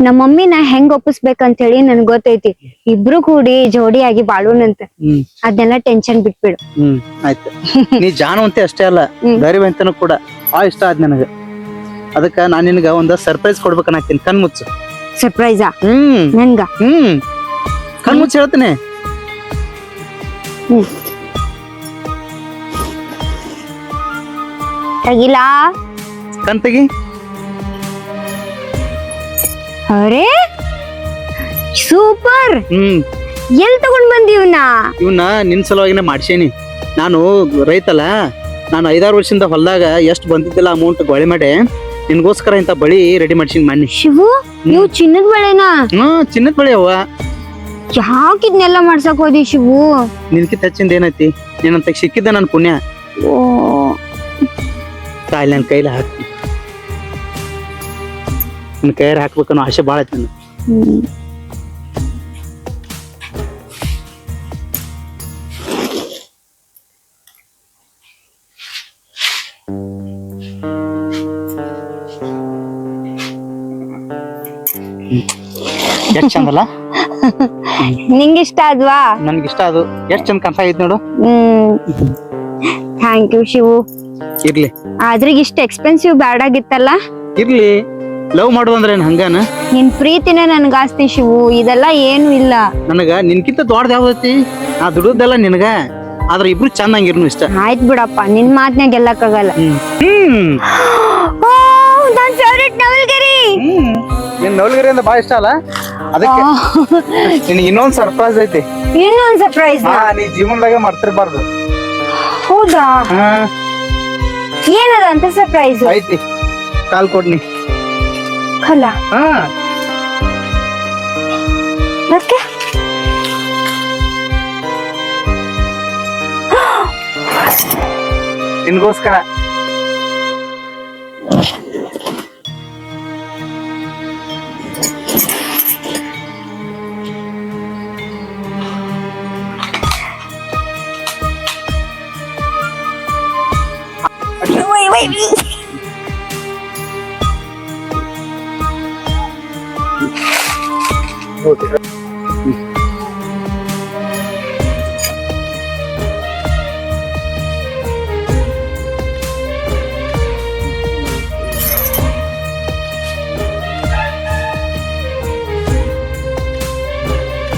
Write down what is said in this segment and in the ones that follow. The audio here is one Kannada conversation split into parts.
ನಮ್ಮ ಮಮ್ಮಿನ ಹೆಂಗ್ ಒಪ್ಪಿಸ್ಬೇಕಂತ ಹೇಳಿ ನನ್ಗ್ ಗೊತ್ತೈತಿ. ಇಬ್ರು ಕೂಡಿ ಜೋಡಿಯಾಗಿ ಬಾಳೋಣಂತ. ಅದನ್ನೆಲ್ಲ ಟೆನ್ಷನ್ ಬಿಟ್ಬಿಡು. ಆಯ್ತು. ನೀ ಜಾಣವಂತೆ ಅಷ್ಟೇ ಅಲ್ಲ, ಧೈರ್ಯವಂತನು ಕೂಡ. ಭಾಳ ಇಷ್ಟ ಆದ್ ನನಗ. ಅದಕ್ಕ ನಾನ್ ನಿನಗ ಒಂದ್ ಸರ್ಪ್ರೈಸ್ ಕೊಡ್ಬೇಕನ್ನಾಗ್ತೀನಿ. ಕಣ್ ಮುಚ್ಚು. ಸರ್ಪ್ರೈಸಾ? ನನ್ಗ? ಕಣ್ ಮುಚ್ಚಿ ಹೇಳ್ತೀನಿ. ತೆಗಿಲ. ಕಣ್ ತೆಗಿ. ಅರೆ ಸೂಪರ್. ಎಲ್ ತಗೊಂಡ್ ಬಂದಿ ಇವನ್ನ ನಿನ್ ಸಲುವಾಗಿನ ಮಾಡ್ಸೇನಿ. ನಾನು ರೈತಲ್ಲ, ನಾನು 5-6 ವರ್ಷದಿಂದ ಹೊಲದಾಗ ಎಷ್ಟು ಬಂದಿದ್ದಿಲ್ಲ ಅಮೌಂಟ್ ಗೊಳೆ ಮಾಡಿ ನಿನ್ಗೋಸ್ಕರ ಇಂತ ಬಳಿ ರೆಡಿ ಮಾಡ್ಸಿನ್ ಮಣ್ಣಿ. ಶಿವು, ನೀವು ಚಿನ್ನದ ಬಳೆನಾ? ಚಿನ್ನದ ಬಳಿ ಅವ್ವ. ಯಾಕಿದ್ನೆಲ್ಲ ಮಾಡ್ಸಕ್ ಹೋದಿ ಶಿವು? ನಿನ್ಕಿಂತ ಹೆಚ್ಚಿಂದ ಏನೈತಿ? ನೀನಂತ ಸಿಕ್ಕಿದ್ದ ನನ್ ಪುಣ್ಯ. ತಾಯಿ ನನ್ ಕೈಲಿ ಹಾಕ್ತಿ. ನಿನ್ ಕೈಯಾರ ಹಾಕ್ಬೇಕನ್ನೋ ಆಸೆ ಬಾಳ ಐತಿ. ಎಷ್ಟ್ ಚಂದಲ್ಲ? ನಿಂಗ ಇಷ್ಟ ಆದ್ವಾ? ನನ್ಗೆ ಇಷ್ಟ ಅದು. ಎಷ್ಟ್ ಚಂದ ಕನ್ಸಾಗೈತಿ ನೋಡು. Thank you Shivu. ಇರ್ಲಿ. ಆದ್ರೆ ಇಷ್ಟ ಎಕ್ಸ್ಪೆನ್ಸಿವ್ ಬ್ಯಾಡಾಗಿತ್ತಲ್ಲ. ಇರ್ಲಿ. ಲವ್ ಮಾಡೋದಂದ್ರೆ ಹಂಗಾನ? ನಿನ್ ಪ್ರೀತಿನ ನನ್ಗ ಆಸ್ತಿ ಶಿವು, ಇದೆಲ್ಲ ಏನು ಇಲ್ಲ. ನನಗ ನಿನ್ಕಿಂತ ದೊಡ್ಡದ ಯಾವ್ದೈತಿ? ನಾ ದುಡುದೆಲ್ಲ ನಿನಗ. ಆದ್ರೆ ಇಬ್ರು ಚಂದಂಗಿರ್ನು ಇಷ್ಟ. ಆಯ್ತ್ ಬಿಡಪ್ಪ, ನಿನ್ ಮಾತ್ನಾಗ ಗೆಲ್ಲಕ್ಕಾಗಲ್ಲ. ನನ್ ಫೇವ್ರೆಟ್ ನವಲ್ಗಿರಿ. ನಿನ್ ನವಲ್ಗಿರಿ ಅಂದ್ರೆ ಬಾಳ ಇಷ್ಟ ಅಲ್ಲ? ಅದಕ್ಕೆ ನಿನಗೆ ಇನ್ನೊಂದ್ ಸರ್ಪ್ರೈಸ್ ಐತಿ. ಇನ್ನೊಂದ್ ಸರ್ಪ್ರೈಸ್? ನೀ ಜೀವನದಾಗ ಮರ್ತಿರ್ಬಾರ್ದು. ಹೌದಾ? ಏನದ ಅಂತ ಸರ್ಪ್ರೈಸ್ ಐತಿ? ಕಾಲ್ ಕೊಡ್ನಿ. ಕಲ್ಲ? ಮತ್ತೆ ನಿನ್ಗೋಸ್ಕರ.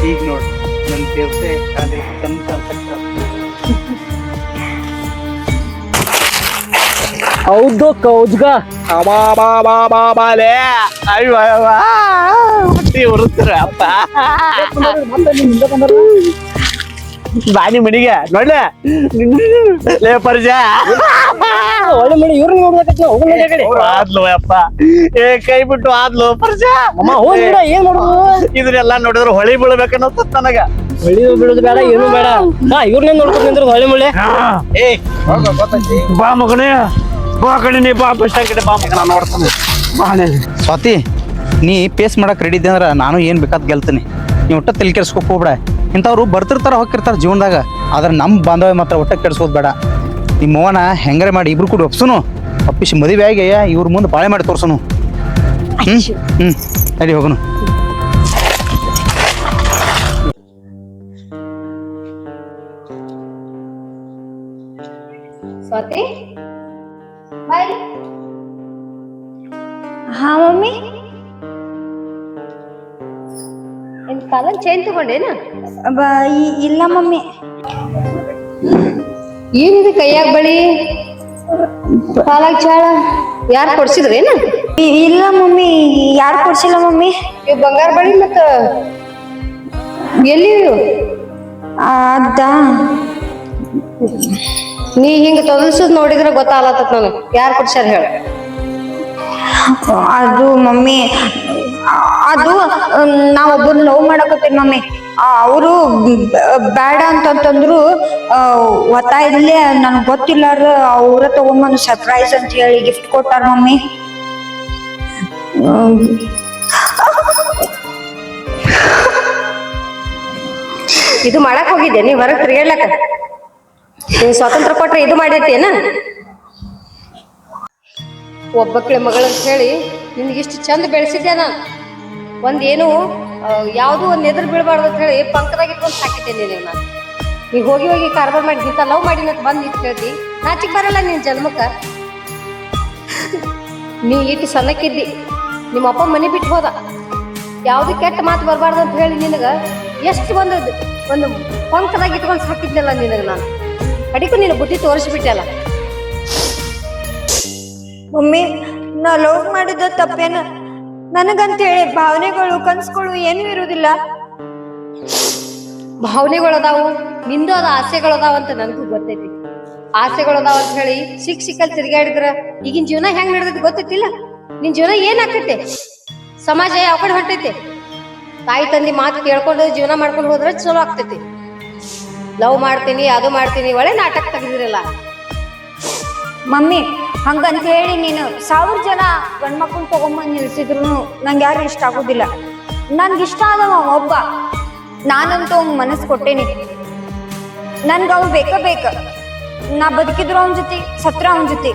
ಈಗ ನೋಡು ನನ್ ದೇವತೆ ಹೌದು ಕೌಜ್ಗ ಅಬಾಬಾಬಾಬಾಲೆ ಹೊಟ್ಟಿ ಉರುತ್ತರ ಅಪ್ಪ. ಬಾನಿ ಮನಿಗೆ ನೋಡ್ಲೆ ಲೇ ಪರಿಜ ಒಳ್ಳೆ ಮನಿ ಇವ್ರನ್ನ ನೋಡ್ಬೇಕೈತಿ. ಆದ್ಲು ಅಪ್ಪ, ಏ ಕೈ ಬಿಟ್ಟು ಆದ್ಲು ಪರಿಜ. ಏನ್ ಮಾಡುದು? ಇದನ್ನೆಲ್ಲ ನೋಡಿದ್ರೆ ಹೊಳಿ ಬೀಳ್ಬೇಕನ್ನೋತ ನನಗ. ಹೊಳಿ ಬೀಳುದು ಬೇಡ, ಏನು ಬೇಡ. ಇವ್ರನ್ನೇ ನೋಡ್ಕೊಂಡು ನಿಂದ್ರು ಹೊಳಿ ಮುಳ್ಳೆ. ಏ ಬಾ ಮಗನೇ, ಬಾ ಕಡೆ ನೀ ಬಾ. ಬಸ್ ಸ್ಟ್ಯಾಂಡ್ ಕಡೆ ಬಾ ಮಗ, ನಾನು ನೋಡ್ತಾನೆ. ಸ್ವಾತಿ, ನೀ ಪೇಸ್ ಮಾಡಕ್ ರೆಡಿ ಇದ್ದೆ ಅಂದ್ರ ನಾನು ಏನ್ ಬೇಕಾದ್ ಗೆಲ್ತೀನಿ. ನೀ ಒಟ್ಟ ತಲೆ ಕೆಡ್ಸ್ಕೊಕ್ ಹೋಗ್ಬೇಡ. ಇಂಥವ್ರು ಬರ್ತಿರ್ತಾರ ಹೋಗಿರ್ತಾರ ಜೀವನದಾಗ. ಆದ್ರೆ ನಮ್ ಬಾಂಧವ್ಯ ಮಾತ್ರ ಒಟ್ಟ ಕೆಡ್ಸೋದ್ ಬೇಡ. ನಿಮ್ಮ ಅವ್ವನ ಹೆಂಗಾರೆ ಮಾಡಿ ಇಬ್ರು ಕೂಡ ಒಪ್ಸುನು. ಒಪ್ಪಿಸಿ ಮದುವೆ ಆಗಿ ಇವ್ರ ಮುಂದೆ ಬಾಳೆ ಮಾಡಿ ತೋರ್ಸನು. ನಡಿ ಹೋಗನು. ಸ್ವಾತಿ, ಹಾ ಮಮ್ಮಿ. Colon chain ತಗೊಂಡೇನ? ಇಲ್ಲ ಮಮ್ಮಿ. ಏನಿದೆ ಕೈಯಾಗ ಬಳಿ? ಕಾಲಾಗ ಚಾಳ ಯಾರು ಕೊಡ್ಸಿದ್ರೇನ? ಇಲ್ಲ ಮಮ್ಮಿ, ಯಾರು ಕೊಡ್ಸಿಲ್ಲ ಮಮ್ಮಿ. ಇವ್ ಬಂಗಾರ ಬಳಿ ಮತ್ತ ಎಲ್ಲಿ ಅದ? ನೀ ಹಿಂಗ ತೊದಲ್ಸದ್ ನೋಡಿದ್ರೆ ಗೊತ್ತಾಗತ್ತ ನನಗೆ. ಯಾರು ಕೊಡ್ಸ್ಯಾರ ಹೇಳ? ಅದು ಮಮ್ಮಿ, ಅದು ನಾವೊಬ್ಬರು ಲವ್ ಮಾಡಕತ್ತೀವಿ ಮಮ್ಮಿ. ಅವರು ಬೇಡ ಅಂತಂತಂದ್ರು ಒತ್ತಾಯದಲ್ಲೇ ನನ್ಗೆ ಗೊತ್ತಿಲ್ಲಾರ ಅವ್ರ ತಗೊಂಬಂದು ಸರ್ಪ್ರೈಸ್ ಅಂತ ಹೇಳಿ ಗಿಫ್ಟ್ ಕೊಟ್ಟಾರ ಮಮ್ಮಿ. ಇದು ಮಾಡಕ್ ಹೋಗಿದ್ದೆ ನೀ ಹೊರಗೆ ತಿರ್ಗಾಡ್ಲಕ್ಕ? ನೀನ್ ಸ್ವಾತಂತ್ರ್ಯ ಕೊಟ್ರೆ ಇದು ಮಾಡೈತೇನ? ಒಬ್ಬಕ್ಳೆ ಮಗಳಂತ ಹೇಳಿ ನಿನ್ಗಿಷ್ಟು ಚಂದ ಬೆಳೆಸಿದ್ದೆ ನಾನು. ಒಂದೇನು ಯಾವುದೂ ಒಂದು ಎದುರು ಬೀಳಬಾರ್ದು ಅಂತ ಹೇಳಿ ಪಂಕದಾಗ ಇಟ್ಕೊಂಡು ಸಾಕಿದ್ದೇನೆ ನಿನಗೆ ನಾನು. ನೀ ಹೋಗಿ ಹೋಗಿ ಕಾರ್ಬಾರ್ ಮಾಡಿ ಇಂಥ ಲವ್ ಮಾಡಿ ಅಂತ ಬಂದು ನಿಂತು ಹೇಳ್ತಿ ನಾಚಿಕ್ ಬರಲ್ಲ ನಿನ್ನ ಜನ್ಮಕ್ಕೆ. ನೀ ಇಟ್ಟು ಸಣ್ಣಕ್ಕಿದ್ದಿ, ನಿಮ್ಮ ಅಪ್ಪ ಮನೆ ಬಿಟ್ಟು ಹೋದ, ಯಾವುದು ಕೆಟ್ಟ ಮಾತು ಬರಬಾರ್ದು ಅಂತ ಹೇಳಿ ನಿನಗೆ ಎಷ್ಟು ಒಂದು ಪಂಕದಾಗ ಇಟ್ಕೊಂಡು ಸಾಕಿದ್ನಲ್ಲ ನಿನಗೆ ನಾನು. ಕಡಿಗೂ ನೀನು ಬುದ್ಧಿ ತೋರಿಸ್ಬಿಟ್ಟಲ್ಲ. ಮಮ್ಮಿ ನಾ ಲವ್ ಮಾಡಿದ ತಪ್ಪೇನ? ನನಗಂತೇಳಿ ಭಾವನೆಗಳು ಕನ್ಸುಗಳು ಏನೂ ಇರುವುದಿಲ್ಲ. ಭಾವನೆಗಳದಾವು, ನಿಂದು ಅದ ಆಸೆಗಳದಾವ ಅಂತ ನನಗೂ ಗೊತ್ತೈತಿ. ಆಸೆಗಳದಾವ ಅಂತ ಹೇಳಿ ಸಿಕ್ಕಲ್ಲಿ ತಿರ್ಗಾಡಿದ್ರ ಈಗಿನ ಜೀವನ ಹೆಂಗ್ ನಡೆದೈತಿ ಗೊತ್ತೈತಿಲ್ಲ. ನಿನ್ ಜೀವನ ಏನ್ ಆಗ್ತೈತೆ, ಸಮಾಜ ಯಾವ ಕಡೆ ಹೊಂಟೈತೆ. ತಾಯಿ ತಂದಿ ಮಾತು ಕೇಳ್ಕೊಂಡು ಜೀವನ ಮಾಡ್ಕೊಂಡು ಹೋದ್ರೆ ಚಲೋ ಆಗ್ತೈತಿ. ಲವ್ ಮಾಡ್ತೀನಿ ಅದು ಮಾಡ್ತೀನಿ ಒಳ್ಳೆ ನಾಟಕ ತೆಗೆದಿರಲ್ಲ. ಮಮ್ಮಿ ಹಂಗಂತ ಹೇಳಿ ನೀನು 1000 ಜನ ಗಂಡ್ಮಕ್ಳನ್ನ ತಗೊಂಬಂದು ನಿಲ್ಸಿದ್ರು ನಂಗೆ ಯಾರು ಇಷ್ಟ ಆಗೋದಿಲ್ಲ. ನನ್ಗೆ ಇಷ್ಟ ಆದವ ಒಬ್ಬ, ನಾನಂತೂ ಅವ್ನ ಮನಸ್ಸು ಕೊಟ್ಟೇನಿ. ನನ್ಗೆ ಅವ್ ಬೇಕ. ನಾ ಬದುಕಿದ್ರು ಅವನ ಜೊತೆ, ಸತ್ರ ಅವನ ಜೊತೆ.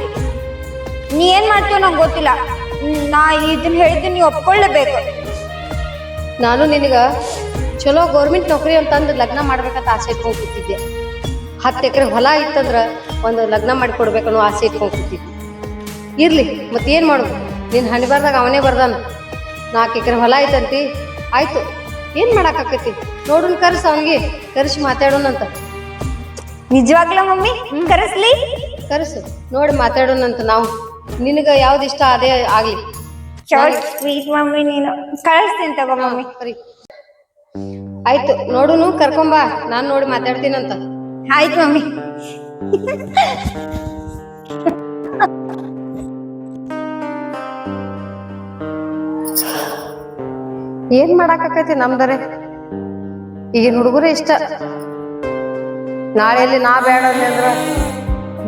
ನೀ ಏನ್ ಮಾಡ್ತೀವ ನಂಗೆ ಗೊತ್ತಿಲ್ಲ. ನಾ ಇದನ್ನ ಹೇಳಿದ್ದು ನೀವು ಒಪ್ಕೊಳ್ಳೇಬೇಕು. ನಾನು ನಿನಗ ಚಲೋ ಗೌರ್ಮೆಂಟ್ ನೌಕರಿ ಅಂತಂದು ಲಗ್ನ ಮಾಡ್ಬೇಕಂತ ಆಸೆ ಇಟ್ಕೊಂಡು ಕೂತಿದ್ದೆ. 10 ಎಕರೆ ಹೊಲ ಇತ್ತಂದ್ರ ಒಂದು ಲಗ್ನ ಮಾಡಿ ಕೊಡ್ಬೇಕನ್ನೋ ಆಸೆ ಇಟ್ಕೊಂಡು ಕೂತಿದ್ದೆ. ಇರ್ಲಿ ಮತ್ತೇನ್ ಮಾಡೋದು, ನೀನ್ ಹಣಿ ಬರ್ದಾಗ ಅವನೇ ಬರ್ದಾನ. 4 ಎಕರೆ ಹೊಲ ಐತಂತಿ, ಆಯ್ತು ಏನ್ ಮಾಡಾಕತಿ. ನೋಡೋಣ ಕರ್ಸ, ಅವನಿಗೆ ಕರೆಸಿ ಮಾತಾಡೋಣಂತ. ನಿಜವಾಗ್ಲ ಮಮ್ಮಿ ಕರೆಸ್ಲಿ? ಕರೆಸು, ನೋಡಿ ಮಾತಾಡೋಣಂತ. ನಾವು ನಿನಗ ಯಾವ್ದು ಇಷ್ಟ ಅದೇ ಆಗ್ಲಿ. ಸ್ವೀಟ್ ಮಮ್ಮಿ, ನೀನು ಕಳಿಸ್ತೀನಿ ತಗೋ ಮಮ್ಮಿ. ಸರಿ ಆಯ್ತು, ನೋಡುನು ಕರ್ಕೊಂಬಾ, ನಾನ್ ನೋಡಿ ಮಾತಾಡ್ತೀನಂತ. ಆಯ್ತು ಮಮ್ಮಿ. ಏನ್ ಮಾಡಾಕೈತಿ ನಮ್ದರೆ, ಈಗಿನ ಹುಡುಗರೇ ಇಷ್ಟ. ನಾಳೆಯಲ್ಲಿ ನಾ ಬೇಡ ಅಂದ್ರ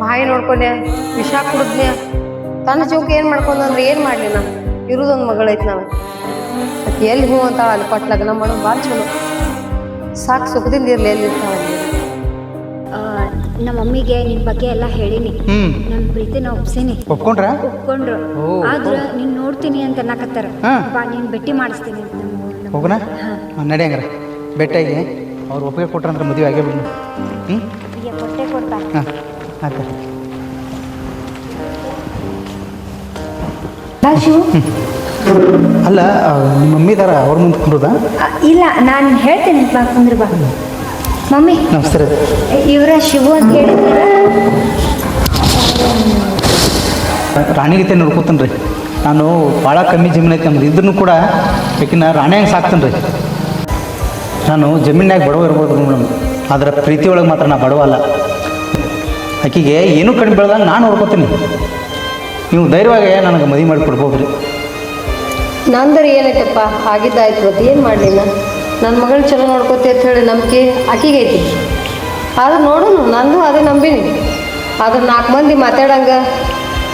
ಬಾಯಿ ನೋಡ್ಕೊಂಡೆ ವಿಷ ಕುಡಿದ್ನೆ. ತನ್ನ ಜೀವಕ್ಕೆ ಏನ್ ಮಾಡ್ಕೊಂಡ್ರೆ ಏನ್ ಮಾಡ್ಲಿ. ನಾ ಇರುದೊಂದು ಮಗಳೈತಿ ನಾವು. ಅಕ್ಕಿ ಎಲ್ಲಿ ಹೂ ಅಂತಾಳ ಅಲ್ಲಿ ಕೊಟ್ಟು ಲಗ್ನ ಮಾಡೋದು ಭಾಳ ಚಲೋ. ಸಾಕು ಸುಖದಿಂದ ಇರ್ಲಿ, ಎಲ್ಲಿರ್ತಾಳ ಅಲ್ಲಿ. ನಮ್ಮ ಮಮ್ಮಿಗೆ ನಿನ್ ಬಗ್ಗೆ ಎಲ್ಲ ಹೇಳಿನಿ. ನನ್ನ ಪ್ರೀತಿನ ಒಪ್ಕೊಂಡ್ರು. ಆದ್ರ ನೀನ್ ನೋಡ್ತೀನಿ ಅಂತ ಅನ್ನಕತ್ತಾರ. ಬಾ ನೀನ್ ಭೇಟಿ ಮಾಡಿಸ್ತೀನಿ ಅಂತ. ಹೋಗೋಣ ನಡಿ ಹಂಗಾರ. ಭೇಟಿಯಾಗಿ ಅವ್ರು ಒಪ್ಪಿಗೆ ಕೊಟ್ರಂದ್ರೆ ಮದುವೆ ಆಗೇ ಬಿಡು. ಕೊಟ್ಟೆ ಕೊಡ್ತಾ. ಹಾಂ ಆಯ್ತು. ಅಲ್ಲ ನಿಮ್ಮ ಮಮ್ಮಿ ಇದಾರ, ಅವ್ರ ಮುಂದೆ ಕುಂಡ್ರದ? ಇಲ್ಲ, ನಾನು ಹೇಳ್ತೇನೆ. ಬಾ ಕುಂದ್ರ ಬಾ. ಮಮ್ಮಿ ನಮಸ್ತೆ. ಇವರ ಶಿವು ಅಂತ ಹೇಳಿದ್ರ ರಾಣಿಗತೆ ನೋಡ್ಕೊತೇನೆ ರೀ. ನಾನು ಭಾಳ ಕಮ್ಮಿ ಜಮೀನು ಐತೆ ನಮ್ದು, ಇದ್ರೂ ಕೂಡ ಬೇಕಿನ ರಾಣಿ ಹಂಗೆ ಸಾಕ್ತೇನೆ ರೀ. ನಾನು ಜಮೀನ್ಯಾಗ ಬಡವ ಇರ್ಬೋದು ಮೇಡಮ್, ಆದ್ರೆ ಪ್ರೀತಿ ಒಳಗೆ ಮಾತ್ರ ನಾ ಬಡವ ಅಲ್ಲ. ಆಕೆಗೆ ಏನೂ ಕಡಿಮೆ ಬೆಳೆದಂಗೆ ನಾನು ನೋಡ್ಕೊತೀನಿ. ನೀವು ಧೈರ್ಯವಾಗಿ ನನಗೆ ಮದುವೆ ಮಾಡಿ ಕೊಡ್ಬೋದು ರೀ. ನಂದರೆ ಏನೈತಪ್ಪ, ಆಗಿದ್ದಾಯ್ತು. ಇವತ್ತು ಏನು ಮಾಡಲಿ, ನನ್ನ ಮಗಳು ಚಲೋ ನೋಡ್ಕೋತಿ ಅಂತ ಹೇಳಿ ನಂಬಿಕೆ ಆಕಿಗೆ ಐತಿ. ಆದ್ರೆ ನೋಡೋಣ, ನಂದು ಅದೇ ನಂಬಿನಿ. ಆದ್ರೆ 4 ಮಂದಿ ಮಾತಾಡಂಗೆ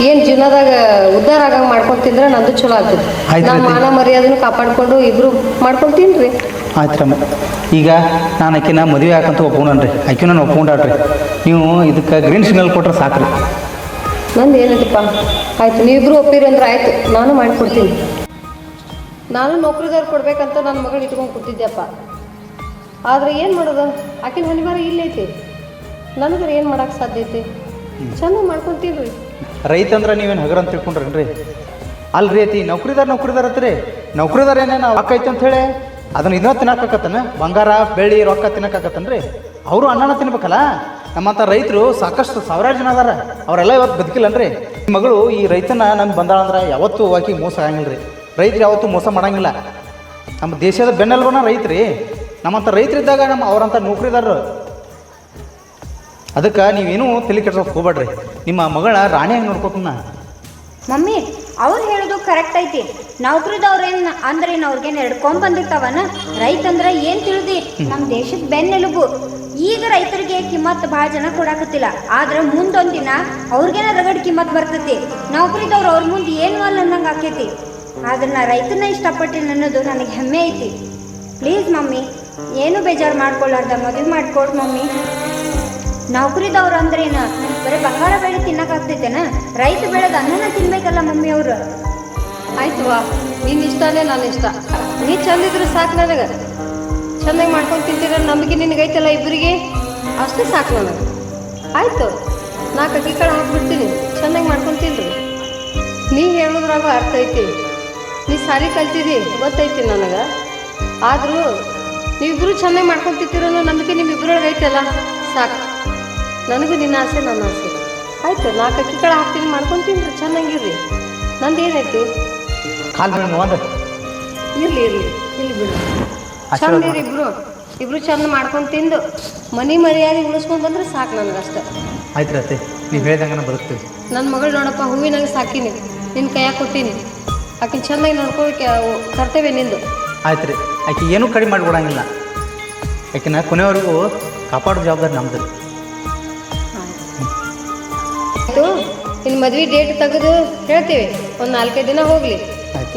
ಏನು ಜೀವನದಾಗ ಉದ್ಧಾರ ಆಗಂಗೆ ಮಾಡ್ಕೊತಿದ್ರೆ ನಂದು ಚಲೋ ಆಗ್ತದೆ. ನಮ್ಮ ಮಾನ ಮರ್ಯಾದನ್ನು ಕಾಪಾಡ್ಕೊಂಡು ಇಬ್ರು ಮಾಡ್ಕೊತೀನಿ ರೀ. ಆಯ್ತು ರಮ್ಮ. ಈಗ ನಾನು ಆಕಿನ ಮದುವೆ ಹಾಕಂತ ಒಪ್ಕೊಂಡ್ರಿ, ಆಕಿನ ನಾನು ಒಪ್ಕೊಂಡ್ರಿ. ನೀವು ಇದಕ್ಕೆ ಗ್ರೀನ್ ಸಿಗ್ನಲ್ ಕೊಟ್ರೆ ಸಾಕ್ರಿ. ನಂದು ಏನೈತಪ್ಪ, ಆಯ್ತು ನೀವಿಬ್ರು ಒಪ್ಪಿರಿ ಅಂದ್ರೆ ಆಯ್ತು, ನಾನು ಮಾಡಿಕೊಡ್ತೀನಿ. ನಾನು ನೌಕರಿದಾರ ಕೊಡ್ಬೇಕಂತ ನನ್ನ ಮಗಳು ಇಟ್ಕೊಂಡು ಕೂತಿದ್ದೆಪ್ಪ. ಆದ್ರೆ ಏನು ಮಾಡೋದು, ಆಕಿನ ಹೊಲಿಬಾರ ಇಲ್ಲೈತಿ. ನನಗರ ಏನು ಮಾಡೋಕೆ ಸಾಧ್ಯ ಐತಿ? ಚೆನ್ನಾಗಿ ಮಾಡ್ಕೊತೀನಿ ರೀ. ರೈತ ಅಂದ್ರೆ ನೀವೇನು ಹಗರ ಅಂತ ತಿಳ್ಕೊಂಡ್ರೇನ್ರಿ? ಅಲ್ರಿ ಐತಿ ನೌಕರಿದಾರ ಹತ್ರಿ. ನೌಕರಿದಾರ ಏನೇನು ಆಕೈತಿ ಅಂತ ಹೇಳಿ ಅದನ್ನ ಇದನ್ನ ತಿನ್ನಕ್ಕಾಕತ್ತನ? ಬಂಗಾರ ಬೆಳ್ಳಿ ರೊಕ್ಕ ತಿನ್ನಕ್ಕಾಕತ್ತನ್ರಿ? ಅವರು ಅನ್ನನ ತಿನ್ಬೇಕಲ್ಲ. ನಮ್ಮಂಥ ರೈತರು ಸಾಕಷ್ಟು ಸಾವಿರಾರು ಜನ ಅದಾರ, ಅವರೆಲ್ಲ ಇವತ್ತು ಬದುಕಿಲ್ಲನ್ರಿ. ಮಗಳು ಈ ರೈತನ ನಮ್ಗೆ ಬಂದಾಳಂದ್ರೆ ಯಾವತ್ತೂ ಆಕಿಗೆ ಮೋಸ ಆಗಂಗಿಲ್ಲ ರೀ. ರೈತರು ಯಾವತ್ತೂ ಮೋಸ ಮಾಡಂಗಿಲ್ಲ. ನಮ್ಮ ದೇಶದ ಬೆನ್ನೆಲುಬನ ರೈತ್ರಿ. ನಮ್ಮಂಥ ರೈತರಿದ್ದಾಗ ಅವರಂಥ ನೌಕರಿದಾರರು. ಅದಕ್ಕೆ ನೀವೇನು ತಲೆ ಕೆಡ್ಸೋಕೆ ಹೋಗ್ಬೇಡ್ರಿ. ನಿಮ್ಮ ಮಗಳ ರಾಣಿಯಾಗಿ ನೋಡ್ಕೋತನ. ಮಮ್ಮಿ ಅವ್ರು ಹೇಳೋದು ಕರೆಕ್ಟ್ ಐತಿ. ನೌಕರಿದವ್ರೇನು ಅಂದ್ರೆ ಅವ್ರಿಗೇನು ಎಡ್ಕೊಂಡ್ ಬಂದಿರ್ತಾವನ? ರೈತ ಅಂದ್ರೆ ಏನು ತಿಳಿದಿ, ನಮ್ಮ ದೇಶದ ಬೆನ್ನೆಲುಬು. ಈಗ ರೈತರಿಗೆ ಕಿಮ್ಮತ್ ಭಾಳ ಜನ ಕೊಡಾಕತ್ತಿಲ್ಲ, ಆದ್ರೆ ಮುಂದೊಂದು ದಿನ ಅವ್ರಿಗೇನ ರಗಡ್ ಕಿಮ್ಮತ್ ಬರ್ತೈತಿ. ನೌಕರಿದವ್ರು ಅವ್ರ ಮುಂದೆ ಏನು ಅಲ್ಲ ಅನ್ನಂಗೆ ಆಕೈತಿ. ಆದ್ರೆ ನಾ ರೈತನ ಇಷ್ಟಪಟ್ಟಿನ ಅನ್ನೋದು ನನಗೆ ಹೆಮ್ಮೆ ಐತಿ. ಪ್ಲೀಸ್ ಮಮ್ಮಿ, ಏನು ಬೇಜಾರು ಮಾಡ್ಕೊಳ್ಳಾರ್ದ ಮದುವೆ ಮಾಡ್ಕೊಡ್ ಮಮ್ಮಿ. ನೌಕರಿದವ್ರು ಅಂದ್ರೇನ ಬರೀ ಬಂಗಾರ ಬೆಳೆ ತಿನ್ನಕ್ಕಾಗ್ತೈತೇನ? ರೈತ ಬೆಳೆದ ಅನ್ನನ ತಿನ್ಬೇಕಲ್ಲ ಮಮ್ಮಿ ಅವರು. ಆಯ್ತು ವಾ, ನಿನ್ನ ಇಷ್ಟನೇ ನನ್ನ ಇಷ್ಟ. ನೀ ಚಂದ ಇದ್ರೆ ಸಾಕು ನನಗೆ. ಚೆನ್ನಾಗಿ ಮಾಡ್ಕೊಂಡು ತಿಂತೀರ ನಂಬಿಕೆ ನಿನಗೈತಲ್ಲ ಇಬ್ಬರಿಗೆ, ಅಷ್ಟೇ ಸಾಕು ನನಗೆ. ಆಯಿತು, 4 ಅಕ್ಕಿ ಕಾಳು ಹಾಕ್ಬಿಡ್ತೀನಿ, ಚೆನ್ನಾಗಿ ಮಾಡ್ಕೊಂಡು ತಿನ್ರಿ. ನೀ ಹೇಳೋದ್ರಾಗ ಅರ್ಥ ಐತಿ, ನೀ ಸಾಲಿ ಕಲ್ತಿದ್ದಿ ಗೊತ್ತೈತಿ ನನಗೆ. ಆದರೂ ನೀವಿಬ್ಬರು ಚೆನ್ನಾಗಿ ಮಾಡ್ಕೊಂಡು ತಿಂತೀರೋ ನಂಬಿಕೆ ನಿಮ್ಮಿಬ್ಬರೊಳಗೆ ಐತಲ್ಲ, ಸಾಕು. ನನಗೂ ನಿನ್ನ ಆಸೆ ನನ್ನ ಆಸೆ. ಆಯಿತು, 4 ಅಕ್ಕಿ ಕಾಳು ಹಾಕ್ತೀನಿ, ಮಾಡ್ಕೊಂಡು ತಿನ್ರಿ, ಚೆನ್ನಾಗಿರ್ರಿ. ನಂದು ಏನೈತಿ, ಕಾಲ್ ಬಿಡು ನೋಡ್ರಿ. ಇರ್ಲಿ ಇರ್ಲಿ ಇಲ್ಲಿ ಬಿಡು. ಚಂದ ಇರಿ ಇಬ್ರು ಚಂದ ಮಾಡ್ಕೊಂಡು ತಿಂದು ಮನಿ ಮರ್ಯಾದೆ ಉಳಿಸ್ಕೊಂಡು ಬಂದ್ರೆ ಸಾಕು ನನಗಷ್ಟೆ. ಆಯ್ತು ರೀ ಅತ್ತೆ, ನೀವು ಹೇಳ್ದಂಗೆ ಬರುತ್ತೀವಿ. ನನ್ನ ಮಗಳು ನೋಡಪ್ಪ ಹೂವಿನಾಗ ಸಾಕಿನಿ, ನಿನ್ನ ಕೈಯಾಗ ಕೊಟ್ಟೀನಿ. ಆಕಿನ ಚೆಂದಾಗಿ ನೋಡ್ಕೊಳ್ಳೋಕೆ ಕರ್ತವ್ಯ ನಿಂದು. ಆಯ್ತು ರೀ, ಆಕೆ ಏನೂ ಕಡಿಮೆ ಮಾಡಿಕೊಡಂಗಿಲ್ಲ. ಆಕಿನ ಕೊನೆವರೆಗೂ ಕಾಪಾಡೋ ಜವಾಬ್ದಾರಿ ನಮ್ದು. ಆಯಿತು, ಇನ್ನು ಮದ್ವೆ ಡೇಟ್ ತೆಗೆದು ಹೇಳ್ತೀವಿ. ಒಂದು 4-5 ದಿನ ಹೋಗಲಿ,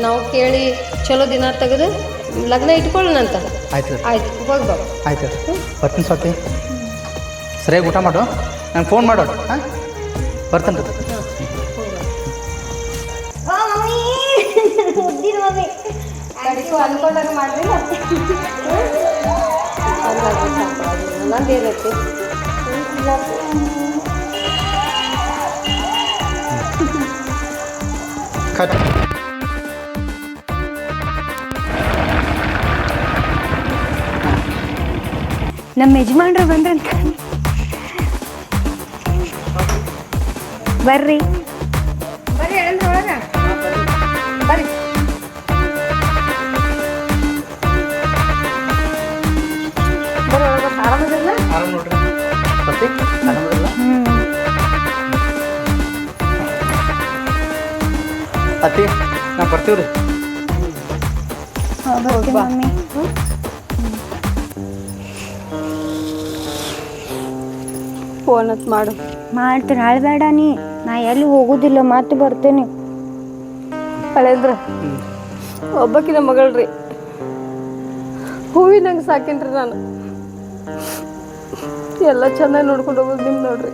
ನಾವು ಕೇಳಿ ಚಲೋ ದಿನ ತೆಗೆದು ಲಗ್ನ ಇಟ್ಕೊಳ್ಳೋಣಂತ. ಆಯ್ತು ಆಯ್ತು, ಹೋಗ್ಬಾ. ಆಯ್ತು ಬರ್ತೀನಿ ಸ್ವಾತಿ. ಸರಿಯಾಗಿ ಊಟ ಮಾಡು, ನಂಗೆ ಫೋನ್ ಮಾಡೋದು. ಹಾಂ, ಬರ್ತೀನಿ ರೀ. ಅನ್ಕೊಂಡಾಗ ಮಾಡ್ರಿ. ನಂದೇನೈತಿ ಕಟ್. ನಮ್ಮ ಯಜಮಾನ್ರು ಬಂದ್ರಂತ. ಬರ್ರಿ ಬರ್ರಿ ಹೇಳಂದ್ರೆ ಒಳಗ ಬರ್ರಿ. ಬರ್ರಿ ಒಳಗ. ಆರಾಮದಿಲ್ಲ? ಆರಾಮ ನೋಡ್ರಿ ಸ್ವಾತಿ, ಆರಾಮದಿಲ್ಲ? ಅತ್ತಿ, ನಾವು ಬರ್ತೀವಿ ರೀ. ಮಮ್ಮಿ. ಫೋನ್ ಹತ್ ಮಾಡು. ಮಾಡ್ತೀನಿ, ಅಳ್ಬೇಡ ನೀ. ನಾ ಎಲ್ಲಿ ಹೋಗುದಿಲ್ಲ, ಮತ್ತೆ ಬರ್ತೇನೆ. ಹಳೇದ್ರ ಒಬ್ಬಕಿನ ಮಗಳ್ರಿ, ಹೂವಿನಂಗೆ ಸಾಕೇನ್ರಿ ನಾನು. ಎಲ್ಲ ಚೆನ್ನಾಗಿ ನೋಡ್ಕೊಂಡು ಹೋಗೋದು ನಿಮ್ಗೆ ನೋಡ್ರಿ.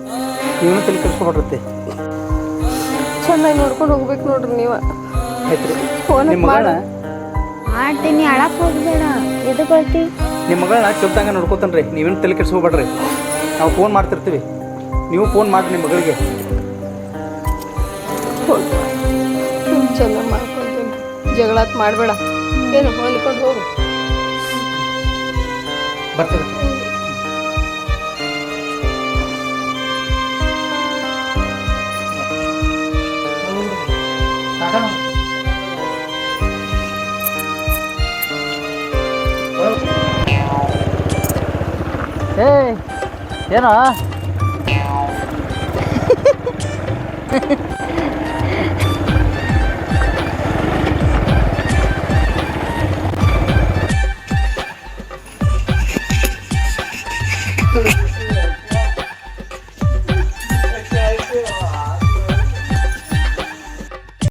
ನೀವೂ ತಲೆ ಕೆಡಿಸ್ಕೊಬಾರ್ದತ್ತೆ. ಚೆನ್ನಾಗಿ ನೋಡ್ಕೊಂಡು ಹೋಗ್ಬೇಕು ನೋಡ್ರಿ ನೀವು. ಆಯ್ತು ರೀ. ಫೋನ್ ನಿಮ್ಮ ಮಗಳನ್ನ ಮಾಡ್ತೀನಿ, ಅಳಕ್ ಹೋಗ್ಬೇಡ. ಎದು ಬರ್ತಿ? ನಿಮ್ಮ ಮಗಳನ್ನ ಚೊಬ್ದಂಗೆ ನೋಡ್ಕೋತಾನೆ ರೀ. ನೀವೇನು ತಲೆ ಕೆಡಿಸ್ಕೊಬೇಡ್ರಿ. ನಾವು ಫೋನ್ ಮಾಡ್ತಿರ್ತೀವಿ, ನೀವು ಫೋನ್ ಮಾಡಿರಿ ನಿಮ್ಮ ಮಗಳಿಗೆ. ಚೆನ್ನಾಗಿ ಮಾಡ್ಕೊಳ್ತೀನಿ, ಜಗಳಾತ್ ಮಾಡಬೇಡ. ಏನು ಹೊಂದ್ಕೊಂಡು ಹೋಗು. ಬರ್ತೀವಿ. ಏಯ್ ಏನೋ